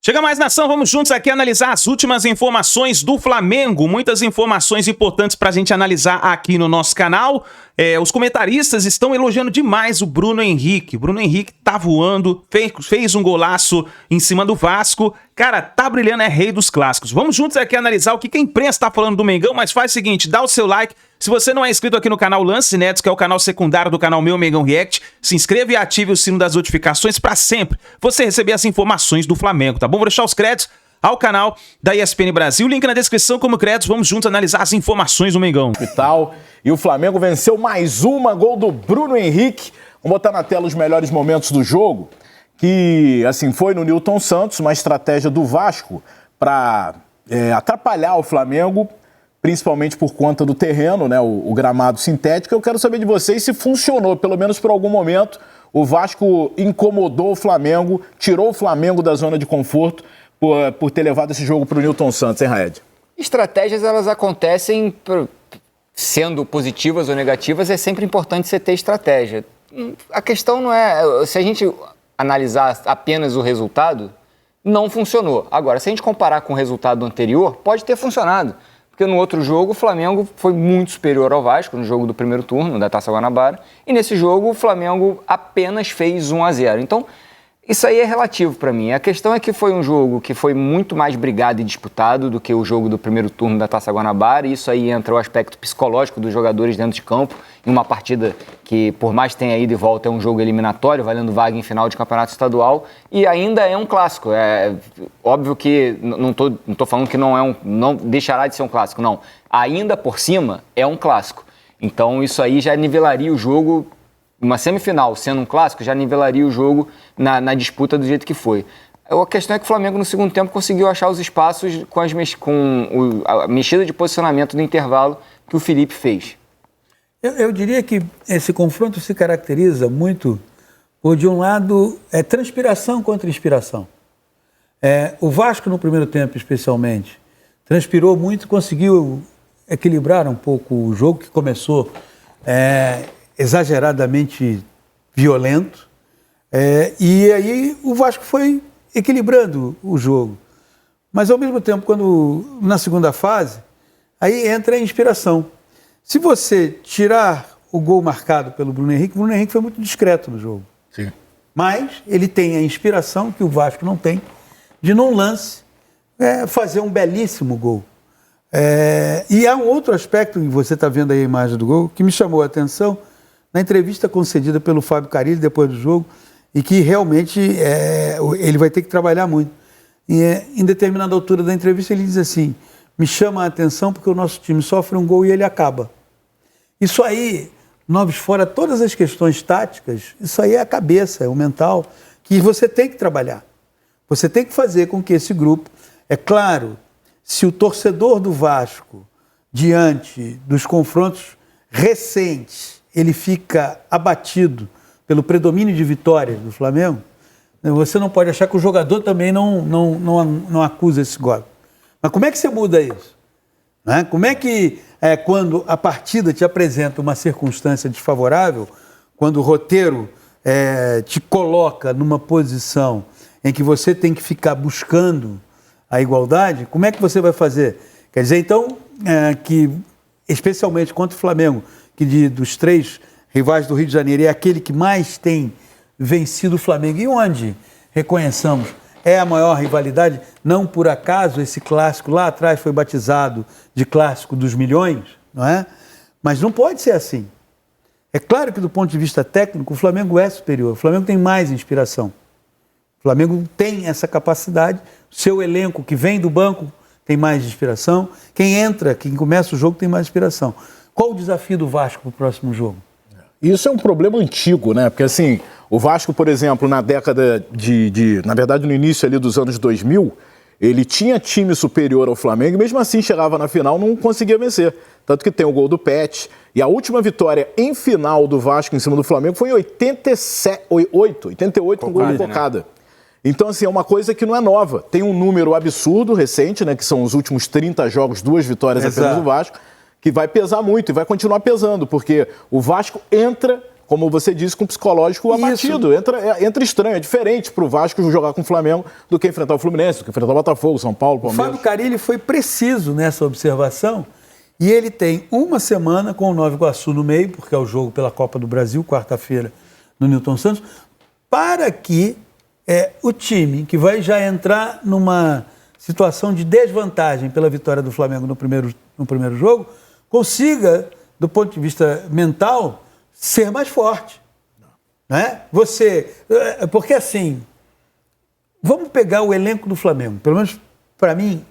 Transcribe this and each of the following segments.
Chega mais, nação, vamos juntos aqui analisar as últimas informações do Flamengo. Muitas informações importantes pra gente analisar aqui no nosso canal. Os comentaristas estão elogiando demais o Bruno Henrique. O Bruno Henrique tá voando, fez um golaço em cima do Vasco. Cara, tá brilhando, é rei dos clássicos. Vamos juntos aqui analisar o que a imprensa tá falando do Mengão, mas faz o seguinte, dá o seu like. Se você não é inscrito aqui no canal Lances Inéditos, que é o canal secundário do canal Meu Mengão React, se inscreva e ative o sino das notificações pra sempre você receber as informações do Flamengo, tá bom? Vou deixar os créditos ao canal da ESPN Brasil, link na descrição como créditos. Vamos juntos analisar as informações do Mengão. E o Flamengo venceu mais uma, gol do Bruno Henrique. Vamos botar na tela os melhores momentos do jogo, que assim foi no Nilton Santos, uma estratégia do Vasco para atrapalhar o Flamengo, principalmente por conta do terreno, né, o gramado sintético. Eu quero saber de vocês se funcionou, pelo menos por algum momento. O Vasco incomodou o Flamengo, tirou o Flamengo da zona de conforto por ter levado esse jogo para o Nilton Santos, hein, Raed? Estratégias, elas acontecem, sendo positivas ou negativas, é sempre importante você ter estratégia. A questão não é, se a gente analisar apenas o resultado, não funcionou. Agora, se a gente comparar com o resultado anterior, pode ter funcionado. Porque no outro jogo o Flamengo foi muito superior ao Vasco, no jogo do primeiro turno da Taça Guanabara, e nesse jogo o Flamengo apenas fez 1-0. Então, isso aí é relativo para mim. A questão é que foi um jogo que foi muito mais brigado e disputado do que o jogo do primeiro turno da Taça Guanabara, e isso aí entra o aspecto psicológico dos jogadores dentro de campo, em uma partida que, por mais que tenha ido e volta, é um jogo eliminatório, valendo vaga em final de campeonato estadual, e ainda é um clássico. É óbvio que não tô falando que não deixará de ser um clássico, não. Ainda por cima é um clássico. Então isso aí já nivelaria o jogo. Uma semifinal sendo um clássico já nivelaria o jogo na disputa do jeito que foi. A questão é que o Flamengo no segundo tempo conseguiu achar os espaços com a mexida de posicionamento do intervalo que o Felipe fez. Eu diria que esse confronto se caracteriza muito por, de um lado, transpiração contra inspiração. O Vasco, no primeiro tempo especialmente, transpirou muito, conseguiu equilibrar um pouco o jogo, que começou exageradamente violento, e aí o Vasco foi equilibrando o jogo. Mas, ao mesmo tempo, quando na segunda fase, aí entra a inspiração. Se você tirar o gol marcado pelo Bruno Henrique foi muito discreto no jogo. Sim. Mas ele tem a inspiração, que o Vasco não tem, de num lance fazer um belíssimo gol. E há um outro aspecto, e você está vendo aí a imagem do gol, que me chamou a atenção na entrevista concedida pelo Fábio Carille depois do jogo, e que realmente ele vai ter que trabalhar muito. E em determinada altura da entrevista ele diz assim: me chama a atenção porque o nosso time sofre um gol e ele acaba. Isso aí, nós fora todas as questões táticas, isso aí é a cabeça, é o mental, que você tem que trabalhar. Você tem que fazer com que esse grupo... É claro, se o torcedor do Vasco, diante dos confrontos recentes, ele fica abatido pelo predomínio de vitórias do Flamengo, você não pode achar que o jogador também não acusa esse gol. Mas como é que você muda isso? Né? Como é que, quando a partida te apresenta uma circunstância desfavorável, quando o roteiro te coloca numa posição em que você tem que ficar buscando a igualdade, como é que você vai fazer? Quer dizer, então, que especialmente contra o Flamengo, que dos três rivais do Rio de Janeiro é aquele que mais tem vencido o Flamengo, e onde, reconheçamos, é a maior rivalidade, não por acaso esse clássico lá atrás foi batizado de clássico dos milhões, não é? Mas não pode ser assim. É claro que do ponto de vista técnico o Flamengo é superior, o Flamengo tem mais inspiração. O Flamengo tem essa capacidade, seu elenco que vem do banco tem mais inspiração, quem entra, quem começa o jogo tem mais inspiração. Qual o desafio do Vasco para o próximo jogo? Isso é um problema antigo, né? Porque assim, o Vasco, por exemplo, na década na verdade, no início ali dos anos 2000, ele tinha time superior ao Flamengo e mesmo assim chegava na final, não conseguia vencer. Tanto que tem o gol do Pet. E a última vitória em final do Vasco em cima do Flamengo foi em 88 com gol do Cocada. Né? Então, assim, é uma coisa que não é nova. Tem um número absurdo, recente, né? Que são os últimos 30 jogos, 2 vitórias apenas do Vasco, que vai pesar muito e vai continuar pesando, porque o Vasco entra como você disse, com o psicológico abatido. Entra estranho, é diferente para o Vasco jogar com o Flamengo do que enfrentar o Fluminense, do que enfrentar o Botafogo, São Paulo, Palmeiras. O Fábio Carilli foi preciso nessa observação e ele tem uma semana com o Nova Iguaçu no meio, porque é o jogo pela Copa do Brasil, quarta-feira, no Newton Santos, para que o time que vai já entrar numa situação de desvantagem pela vitória do Flamengo no primeiro jogo, consiga, do ponto de vista mental, ser mais forte. Né? Porque assim, vamos pegar o elenco do Flamengo, pelo menos para mim,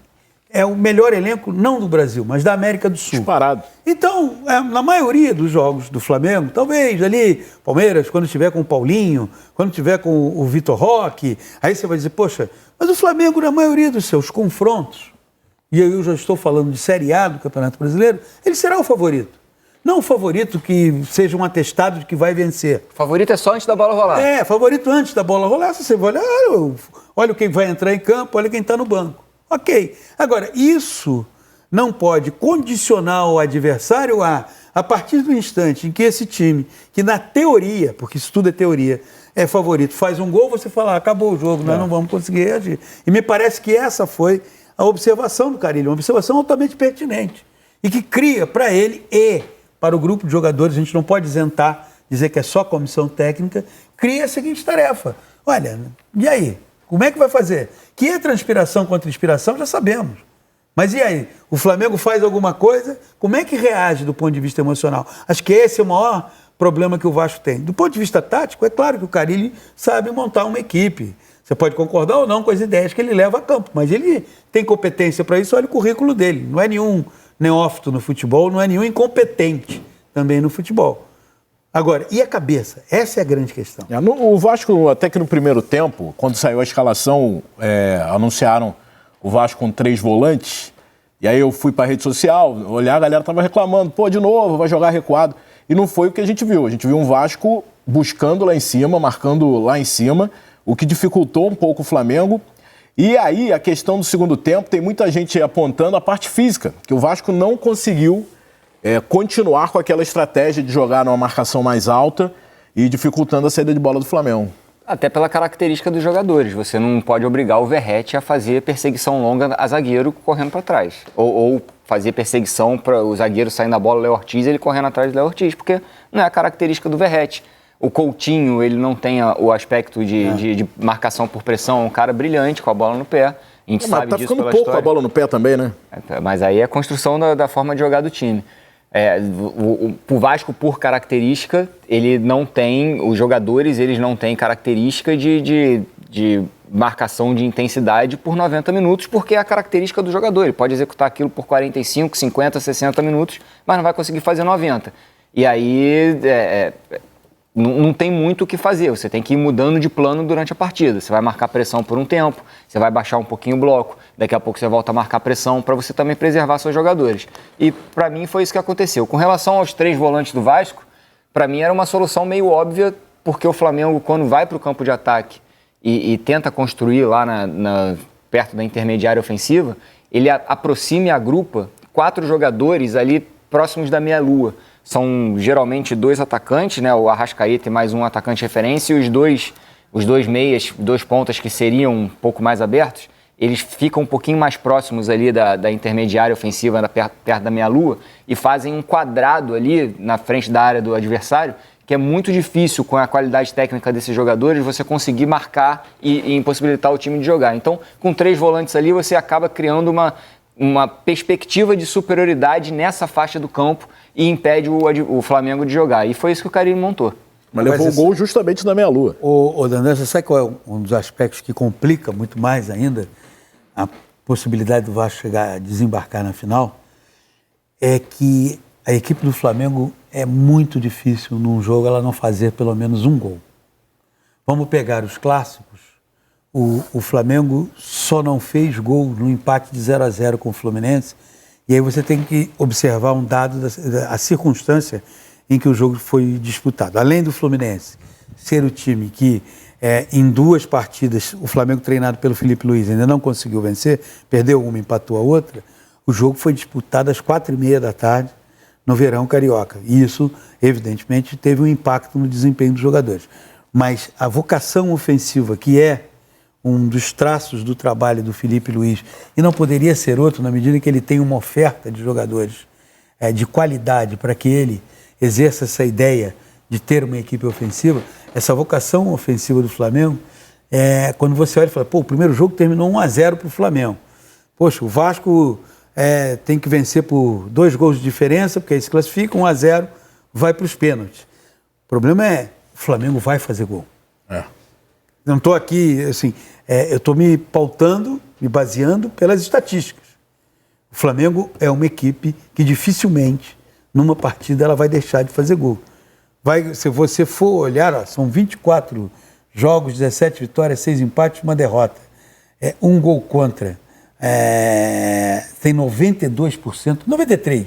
é o melhor elenco, não do Brasil, mas da América do Sul. Disparado. Então, na maioria dos jogos do Flamengo, talvez ali, Palmeiras, quando estiver com o Paulinho, quando estiver com o Vitor Roque, aí você vai dizer, poxa, mas o Flamengo, na maioria dos seus confrontos, e eu já estou falando de Série A do Campeonato Brasileiro, ele será o favorito. Não o favorito que seja um atestado de que vai vencer. Favorito é só antes da bola rolar. Favorito antes da bola rolar. Se você vai olhar, olha quem vai entrar em campo, olha quem está no banco. Ok. Agora, isso não pode condicionar o adversário a partir do instante em que esse time, que na teoria, porque isso tudo é teoria, é favorito, faz um gol, você fala, acabou o jogo, nós não vamos conseguir reagir. E me parece que essa foi a observação do Carilli, uma observação altamente pertinente e que cria para ele e para o grupo de jogadores, a gente não pode isentar, dizer que é só comissão técnica, cria a seguinte tarefa. Olha, e aí? Como é que vai fazer? Que é transpiração contra inspiração, já sabemos. Mas e aí? O Flamengo faz alguma coisa? Como é que reage do ponto de vista emocional? Acho que esse é o maior problema que o Vasco tem. Do ponto de vista tático, é claro que o Carilli sabe montar uma equipe. Você pode concordar ou não com as ideias que ele leva a campo, mas ele tem competência para isso, olha o currículo dele. Não é nenhum neófito no futebol, não é nenhum incompetente também no futebol. Agora, e a cabeça? Essa é a grande questão. O Vasco, até que no primeiro tempo, quando saiu a escalação, anunciaram o Vasco com 3 volantes, e aí eu fui para a rede social, olhar, a galera estava reclamando, de novo, vai jogar recuado. E não foi o que a gente viu. A gente viu um Vasco buscando lá em cima, marcando lá em cima, o que dificultou um pouco o Flamengo. E aí, a questão do segundo tempo, tem muita gente apontando a parte física, que o Vasco não conseguiu continuar com aquela estratégia de jogar numa marcação mais alta e dificultando a saída de bola do Flamengo. Até pela característica dos jogadores. Você não pode obrigar o Verratti a fazer perseguição longa a zagueiro correndo para trás. Ou fazer perseguição para o zagueiro saindo da bola, Léo Ortiz, ele correndo atrás do Léo Ortiz, porque não é a característica do Verratti. O Coutinho, ele não tem o aspecto de marcação por pressão, é um cara brilhante com a bola no pé. A gente sabe tá disso ficando pela pouco história. a bola no pé também, né? Mas aí é a construção da forma de jogar do time. O Vasco, por característica, ele não tem, os jogadores, eles não têm característica de marcação de intensidade por 90 minutos, porque é a característica do jogador. Ele pode executar aquilo por 45, 50, 60 minutos, mas não vai conseguir fazer 90. E aí não tem muito o que fazer, você tem que ir mudando de plano durante a partida. Você vai marcar pressão por um tempo, você vai baixar um pouquinho o bloco, daqui a pouco você volta a marcar pressão para você também preservar seus jogadores. E para mim foi isso que aconteceu. Com relação aos 3 volantes do Vasco, para mim era uma solução meio óbvia, porque o Flamengo, quando vai para o campo de ataque e tenta construir lá perto da intermediária ofensiva, ele aproxima e agrupa 4 jogadores ali próximos da meia-lua. São geralmente 2 atacantes, né? O Arrascaeta e mais um atacante referência, e os dois meias, 2 pontas que seriam um pouco mais abertos, eles ficam um pouquinho mais próximos ali da intermediária ofensiva, perto da meia-lua, e fazem um quadrado ali na frente da área do adversário, que é muito difícil, com a qualidade técnica desses jogadores, você conseguir marcar e impossibilitar o time de jogar. Então, com 3 volantes ali, você acaba criando uma perspectiva de superioridade nessa faixa do campo e impede o Flamengo de jogar. E foi isso que o Carilli montou. Mas levou o gol justamente na meia-lua. Ô Dandé, você sabe qual é um dos aspectos que complica muito mais ainda a possibilidade do Vasco chegar a desembarcar na final? É que a equipe do Flamengo é muito difícil num jogo ela não fazer pelo menos um gol. Vamos pegar os clássicos. O Flamengo só não fez gol no empate de 0-0 com o Fluminense. E aí você tem que observar um dado, a circunstância em que o jogo foi disputado. Além do Fluminense ser o time que, em 2 partidas, o Flamengo treinado pelo Felipe Luiz ainda não conseguiu vencer, perdeu uma, empatou a outra, o jogo foi disputado às 4h30 da tarde, no verão carioca. E isso evidentemente teve um impacto no desempenho dos jogadores. Mas a vocação ofensiva, que é um dos traços do trabalho do Filipe Luís, e não poderia ser outro na medida em que ele tem uma oferta de jogadores de qualidade para que ele exerça essa ideia de ter uma equipe ofensiva, essa vocação ofensiva do Flamengo, quando você olha e fala, pô, o primeiro jogo terminou 1-0 para o Flamengo. Poxa, o Vasco tem que vencer por 2 gols de diferença, porque aí se classifica, 1-0, vai para os pênaltis. O problema é, o Flamengo vai fazer gol. Não estou aqui, assim, eu estou me pautando, me baseando pelas estatísticas. O Flamengo é uma equipe que dificilmente, numa partida, ela vai deixar de fazer gol. Se você for olhar, ó, são 24 jogos, 17 vitórias, 6 empates, 1 derrota. 1 gol contra. Tem 92%, 93%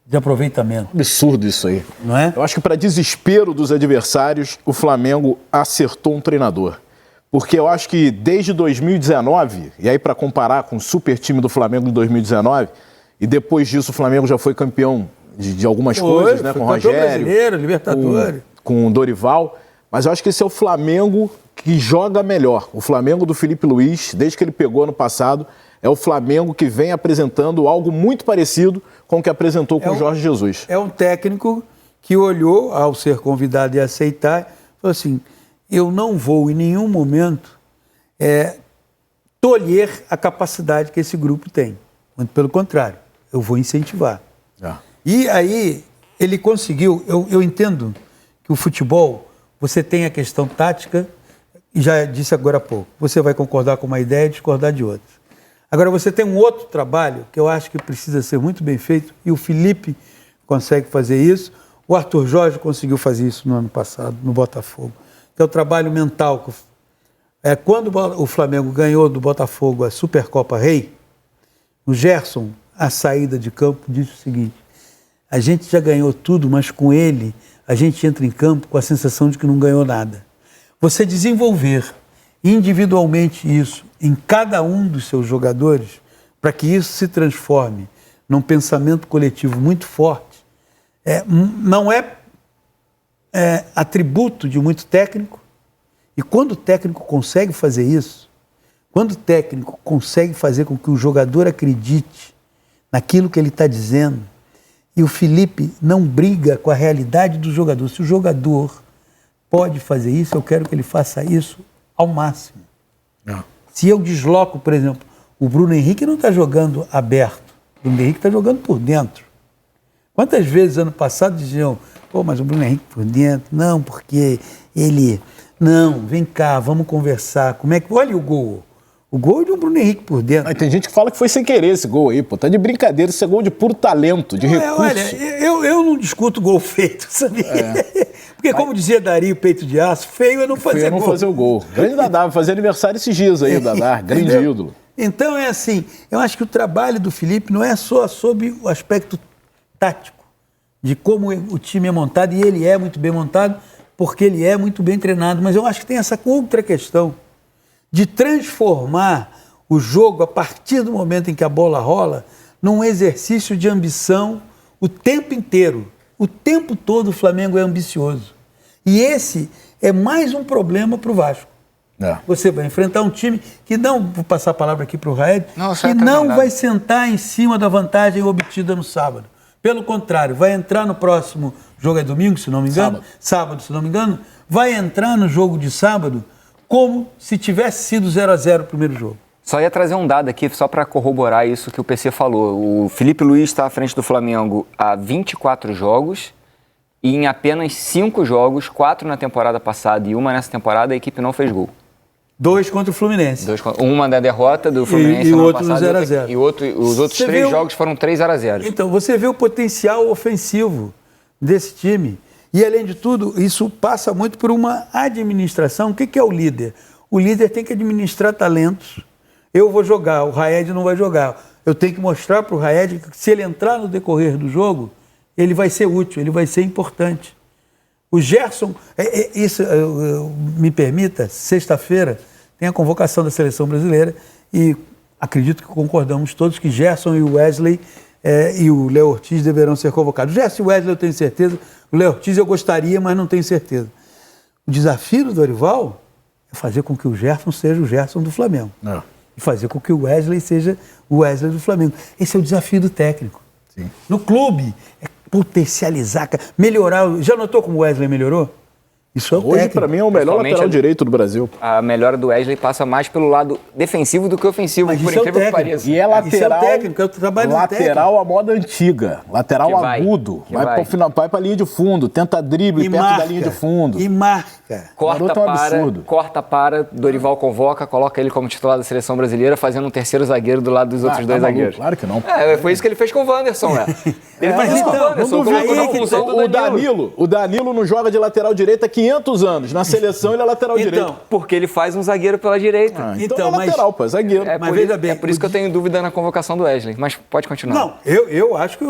de aproveitamento. Absurdo isso aí. Não é? Eu acho que, para desespero dos adversários, o Flamengo acertou um treinador. Porque eu acho que desde 2019, e aí para comparar com o super time do Flamengo de 2019, e depois disso o Flamengo já foi campeão de algumas coisas, né? Com o Rogério, brasileiro, Libertadores, com o Dorival. Mas eu acho que esse é o Flamengo que joga melhor. O Flamengo do Filipe Luís, desde que ele pegou ano passado, é o Flamengo que vem apresentando algo muito parecido com o que apresentou com o Jorge Jesus. É um técnico que olhou, ao ser convidado e aceitar, falou assim, eu não vou em nenhum momento tolher a capacidade que esse grupo tem. Muito pelo contrário, eu vou incentivar. E aí ele conseguiu, eu entendo que o futebol, você tem a questão tática, e já disse agora há pouco, você vai concordar com uma ideia e discordar de outra. Agora você tem um outro trabalho que eu acho que precisa ser muito bem feito, e o Felipe consegue fazer isso, o Arthur Jorge conseguiu fazer isso no ano passado, no Botafogo, que é o trabalho mental. Quando o Flamengo ganhou do Botafogo a Supercopa Rei, o Gerson, à saída de campo, disse o seguinte, a gente já ganhou tudo, mas com ele a gente entra em campo com a sensação de que não ganhou nada. Você desenvolver individualmente isso em cada um dos seus jogadores, para que isso se transforme num pensamento coletivo muito forte, não é atributo de muito técnico, e quando o técnico consegue fazer isso, quando o técnico consegue fazer com que o jogador acredite naquilo que ele está dizendo, e o Felipe não briga com a realidade do jogador. Se o jogador pode fazer isso, eu quero que ele faça isso ao máximo. Se eu desloco, por exemplo, o Bruno Henrique não está jogando aberto, o Bruno Henrique está jogando por dentro. Quantas vezes ano passado diziam, pô, mas o Bruno Henrique por dentro, não, porque ele, não, vem cá, vamos conversar, como é que, olha o gol é de um Bruno Henrique por dentro. Tem gente que fala que foi sem querer esse gol aí, pô, tá de brincadeira, esse é gol de puro talento, de recurso. Olha, eu não discuto gol feito, sabia? Porque como dizia Dario Peito de Aço, feio é não fazer gol. Feio é não fazer o gol. Grande Dadá, vai fazer aniversário esses dias aí, o Dadá, grande ídolo. Então é assim, eu acho que o trabalho do Felipe não é só sobre o aspecto tático, de como o time é montado, e ele é muito bem montado, porque ele é muito bem treinado, mas eu acho que tem essa outra questão de transformar o jogo, a partir do momento em que a bola rola, num exercício de ambição o tempo inteiro. O tempo todo o Flamengo é ambicioso. E esse é mais um problema para o Vasco. Você vai enfrentar um time que não, vou passar a palavra aqui para o Raed, que não vai sentar em cima da vantagem obtida no sábado. Pelo contrário, vai entrar no próximo jogo, é domingo, se não me engano? Sábado, se não me engano. Vai entrar no jogo de sábado como se tivesse sido 0-0 o primeiro jogo. Só ia trazer um dado aqui, só para corroborar isso que o PC falou. O Filipe Luís está à frente do Flamengo há 24 jogos e em apenas 5 jogos, 4 na temporada passada e 1 nessa temporada, a equipe não fez gol. 2 contra o Fluminense. 1 da derrota do Fluminense e no outro ano passado, no 0-0. E os outros 3 jogos foram 3-0. Então, você vê o potencial ofensivo desse time. E, além de tudo, isso passa muito por uma administração. O que é o líder? O líder tem que administrar talentos. Eu vou jogar, o Raed não vai jogar. Eu tenho que mostrar para o Raed que, se ele entrar no decorrer do jogo, ele vai ser útil, ele vai ser importante. O Gerson, isso me permita, sexta-feira tem a convocação da Seleção Brasileira e acredito que concordamos todos que Gerson e o Wesley e o Léo Ortiz deverão ser convocados. O Gerson e o Wesley eu tenho certeza, o Léo Ortiz eu gostaria, mas não tenho certeza. O desafio do Dorival é fazer com que o Gerson seja o Gerson do Flamengo. E fazer com que o Wesley seja o Wesley do Flamengo. Esse é o desafio do técnico. Sim. No clube, é potencializar, melhorar. Já notou como o Wesley melhorou? Isso é o Hoje, técnico. para mim, é o melhor lateral direito do Brasil. A melhora do Wesley passa mais pelo lado defensivo do que ofensivo, Mas por isso é o incrível que técnico. pareça. E é lateral, Isso é o técnico, é o trabalho do lateral à moda antiga, lateral Que vai, agudo, que vai vai. pro final, vai pra linha de fundo, tenta drible perto da linha de fundo. E marca. Corta Garoto é um absurdo. para, Dorival convoca, coloca ele como titular da seleção brasileira, fazendo um terceiro zagueiro do lado dos outros dois maluco, zagueiros. Claro que não. Foi isso que ele fez com o Wanderson, né? Ele faz isso com o então, Wanderson, não colocou duvido na que função do O Danilo não joga de lateral direito há 500 anos. Na seleção ele é lateral direito. Porque ele faz um zagueiro pela direita. Então é lateral, pô, zagueiro. Mas veja bem, é por isso que eu tenho dúvida na convocação do Wesley. Mas pode continuar. Não, eu acho que,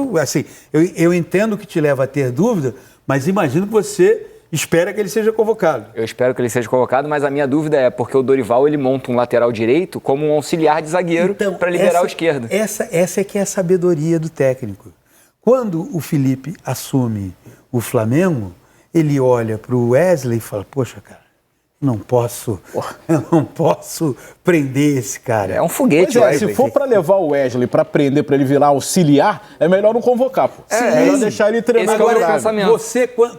eu entendo que te leva a ter dúvida, mas imagino que você espera que ele seja convocado. Eu espero que ele seja convocado, mas a minha dúvida é porque o Dorival ele monta um lateral direito como um auxiliar de zagueiro para liberar o esquerdo. Essa é que é a sabedoria do técnico. Quando o Felipe assume o Flamengo, ele olha para o Wesley e fala, poxa, cara, eu não posso prender esse cara. É um foguete, Pois é, Wesley. se for pra levar o Wesley pra prender, pra ele virar auxiliar, é melhor não convocar, pô. É melhor deixar ele treinar Esse é o agora. pensamento.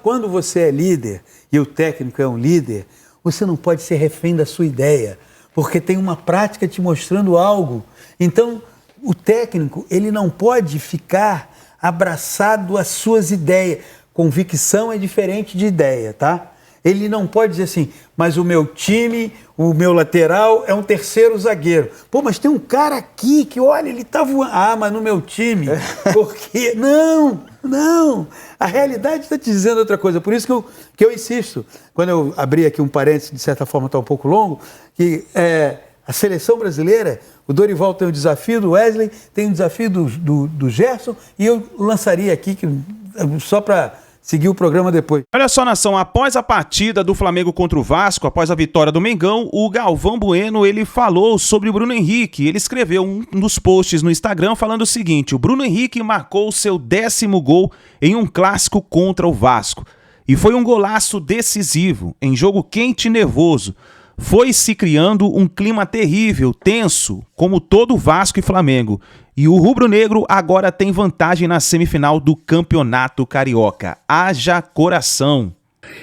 Quando você é líder e o técnico é um líder, você não pode ser refém da sua ideia, porque tem uma prática te mostrando algo. Então, o técnico, ele não pode ficar abraçado às suas ideias. Convicção é diferente de ideia, tá? Ele não pode dizer assim, mas o meu time, o meu lateral é um terceiro zagueiro. Pô, mas tem um cara aqui que, olha, ele tá voando. Ah, mas no meu time, porque... Não. A realidade está te dizendo outra coisa. Por isso que eu insisto. Quando eu abri aqui um parênteses, de certa forma está um pouco longo, que a seleção brasileira, o Dorival tem o desafio do Wesley, tem o desafio do Gerson, e eu lançaria aqui, só para... seguir o programa depois. Olha só, nação, após a partida do Flamengo contra o Vasco, após a vitória do Mengão, o Galvão Bueno, ele falou sobre o Bruno Henrique. Ele escreveu um dos posts no Instagram falando o seguinte: o Bruno Henrique marcou o seu 10º gol em um clássico contra o Vasco. E foi um golaço decisivo, em jogo quente e nervoso. Foi se criando um clima terrível, tenso, como todo Vasco e Flamengo. E o rubro-negro agora tem vantagem na semifinal do Campeonato Carioca. Haja coração.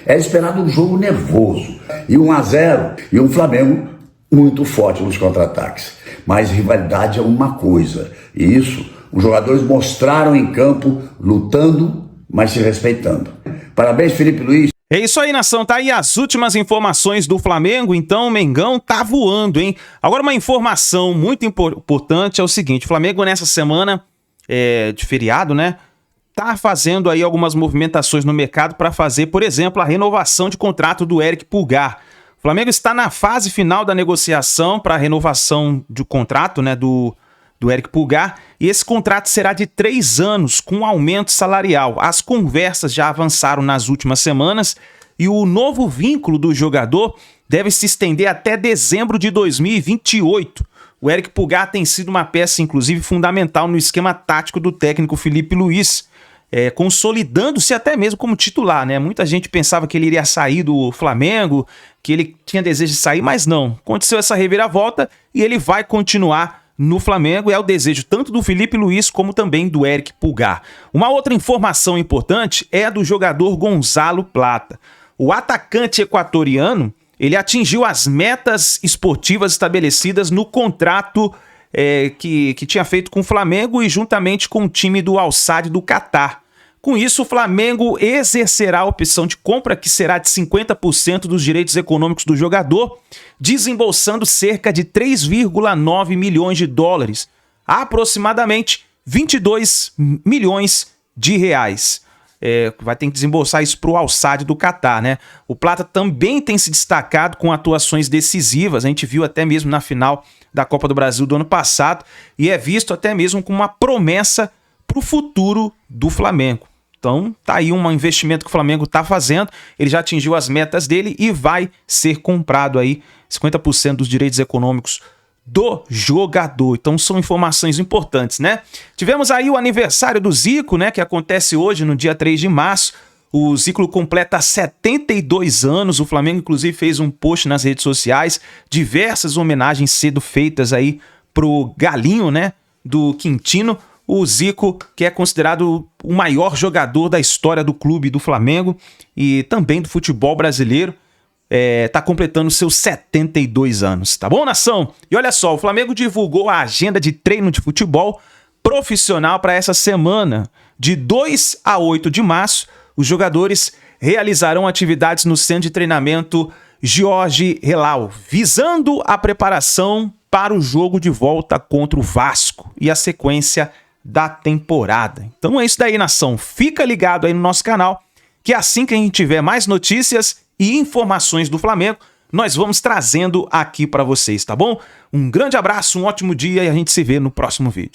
É esperado um jogo nervoso, e 1-0, e um Flamengo muito forte nos contra-ataques. Mas rivalidade é uma coisa, e isso os jogadores mostraram em campo, lutando, mas se respeitando. Parabéns, Felipe Luiz. É isso aí, nação. Tá aí as últimas informações do Flamengo. Então, o Mengão tá voando, hein? Agora, uma informação muito importante é o seguinte: o Flamengo, nessa semana de feriado, né? Tá fazendo aí algumas movimentações no mercado para fazer, por exemplo, a renovação de contrato do Eric Pulgar. O Flamengo está na fase final da negociação para a renovação de contrato, né? Do Eric Pulgar, e esse contrato será de 3 anos, com aumento salarial. As conversas já avançaram nas últimas semanas e o novo vínculo do jogador deve se estender até dezembro de 2028. O Eric Pulgar tem sido uma peça, inclusive, fundamental no esquema tático do técnico Felipe Luiz, consolidando-se até mesmo como titular, né? Muita gente pensava que ele iria sair do Flamengo, que ele tinha desejo de sair, mas não. Aconteceu essa reviravolta e ele vai continuar no Flamengo. É o desejo tanto do Felipe Luiz como também do Eric Pulgar. Uma outra informação importante é a do jogador Gonzalo Plata. O atacante equatoriano, ele atingiu as metas esportivas estabelecidas no contrato que tinha feito com o Flamengo e juntamente com o time do Al-Sadd do Catar. Com isso, o Flamengo exercerá a opção de compra, que será de 50% dos direitos econômicos do jogador, desembolsando cerca de 3,9 milhões de dólares, aproximadamente 22 milhões de reais. Vai ter que desembolsar isso para o Al-Sadd do Catar, né? O Plata também tem se destacado com atuações decisivas, a gente viu até mesmo na final da Copa do Brasil do ano passado, e é visto até mesmo como uma promessa para o futuro do Flamengo. Então, tá aí um investimento que o Flamengo tá fazendo, ele já atingiu as metas dele e vai ser comprado aí 50% dos direitos econômicos do jogador. Então são informações importantes, né? Tivemos aí o aniversário do Zico, né, que acontece hoje no dia 3 de março. O Zico completa 72 anos. O Flamengo inclusive fez um post nas redes sociais, diversas homenagens sendo feitas aí pro galinho, né, do Quintino. O Zico, que é considerado o maior jogador da história do clube do Flamengo e também do futebol brasileiro, tá completando seus 72 anos, tá bom, nação? E olha só, o Flamengo divulgou a agenda de treino de futebol profissional para essa semana. De 2 a 8 de março, os jogadores realizarão atividades no centro de treinamento Jorge Relau, visando a preparação para o jogo de volta contra o Vasco e a sequência da temporada. Então é isso daí, nação. Fica ligado aí no nosso canal, que assim que a gente tiver mais notícias e informações do Flamengo, nós vamos trazendo aqui para vocês, tá bom? Um grande abraço, um ótimo dia e a gente se vê no próximo vídeo.